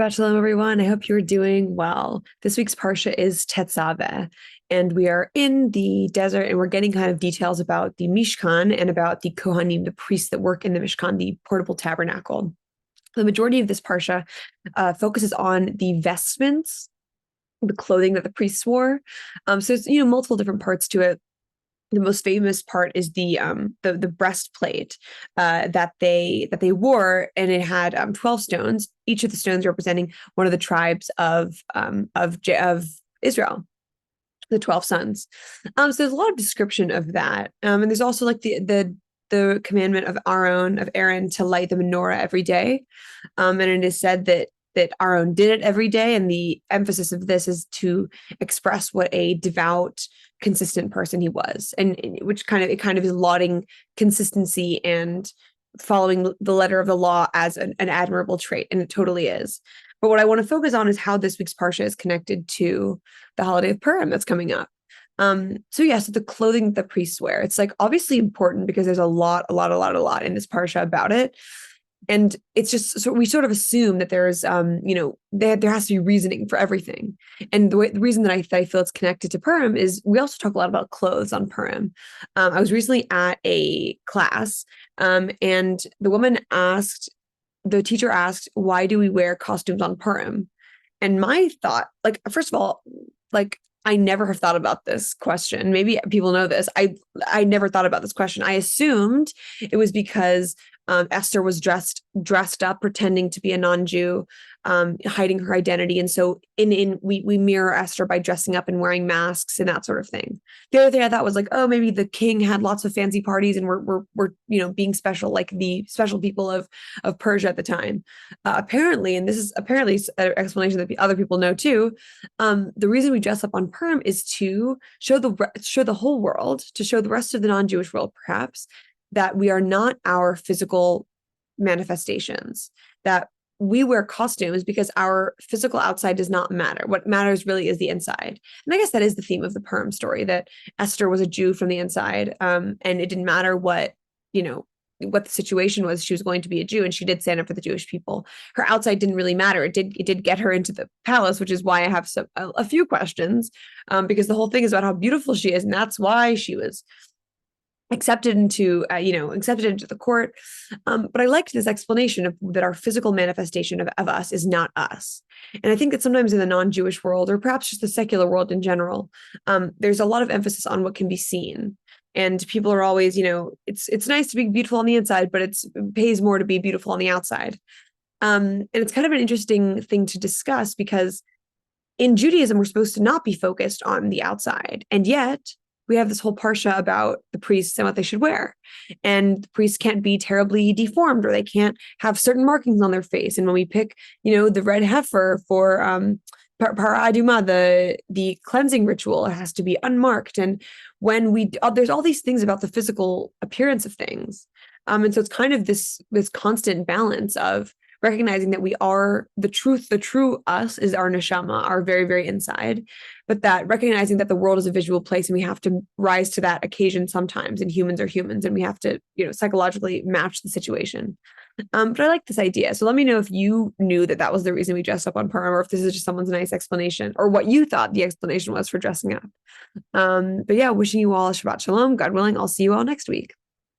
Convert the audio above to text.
Shabbat shalom, everyone. I hope you're doing well. This week's Parsha is Tetzaveh, and we are in the desert, and we're getting kind of details about the Mishkan and about the Kohanim, the priests that work in the Mishkan, the portable tabernacle. The majority of this Parsha focuses on the vestments, the clothing that the priests wore. So it's multiple different parts to it. The most famous part is the breastplate that they wore, and it had 12 stones, each of the stones representing one of the tribes of Israel, the 12 sons. So there's a lot of description of that, and there's also like the commandment of Aaron to light the menorah every day, and it is said that Aaron did it every day, and the emphasis of this is to express what a devout, consistent person he was, and which kind of is lauding consistency and following the letter of the law as an admirable trait, and it totally is. But what I want to focus on is how this week's parsha is connected to the holiday of Purim that's coming up. So the clothing that the priests wear, it's like obviously important because there's a lot in this parsha about it. And it's just so we sort of assume that there's there has to be reasoning for everything. And the reason that I feel it's connected to Purim is we also talk a lot about clothes on Purim. I was recently at a class, and the teacher asked, why do we wear costumes on Purim? And my thought, like, first of all, like, I never have thought about this question. Maybe people know this. I never thought about this question. I assumed it was because Esther was dressed up, pretending to be a non-Jew, hiding her identity, and so we mirror Esther by dressing up and wearing masks and that sort of thing. The other thing I thought was like, oh, maybe the king had lots of fancy parties and we're being special, like the special people of Persia at the time. Apparently, and this is apparently an explanation that other people know too. The reason we dress up on Purim is to show the whole world, to show the rest of the non-Jewish world, perhaps, that we are not our physical manifestations, that we wear costumes because our physical outside does not matter. What matters really is the inside. And I guess that is the theme of the Purim story, that Esther was a Jew from the inside, and it didn't matter what the situation was. She was going to be a Jew, and she did stand up for the Jewish people. Her outside didn't really matter. It did get her into the palace, which is why I have a few questions, because the whole thing is about how beautiful she is, and that's why she was accepted into the court. But I liked this explanation of that our physical manifestation of us is not us. And I think that sometimes in the non-Jewish world, or perhaps just the secular world in general, there's a lot of emphasis on what can be seen. And people are always, it's nice to be beautiful on the inside, but it pays more to be beautiful on the outside. And it's kind of an interesting thing to discuss, because in Judaism, we're supposed to not be focused on the outside. And yet we have this whole parsha about the priests and what they should wear. And the priests can't be terribly deformed, or they can't have certain markings on their face. And when we pick, the red heifer for para aduma, the cleansing ritual, it has to be unmarked. And when there's all these things about the physical appearance of things. And so it's kind of this constant balance of recognizing that we are the true us is our neshama, our very, very inside, but that recognizing that the world is a visual place and we have to rise to that occasion sometimes, and humans are humans, and we have to, psychologically match the situation. But I like this idea. So let me know if you knew that was the reason we dressed up on Purim, or if this is just someone's nice explanation, or what you thought the explanation was for dressing up. But yeah, wishing you all a Shabbat Shalom. God willing, I'll see you all next week.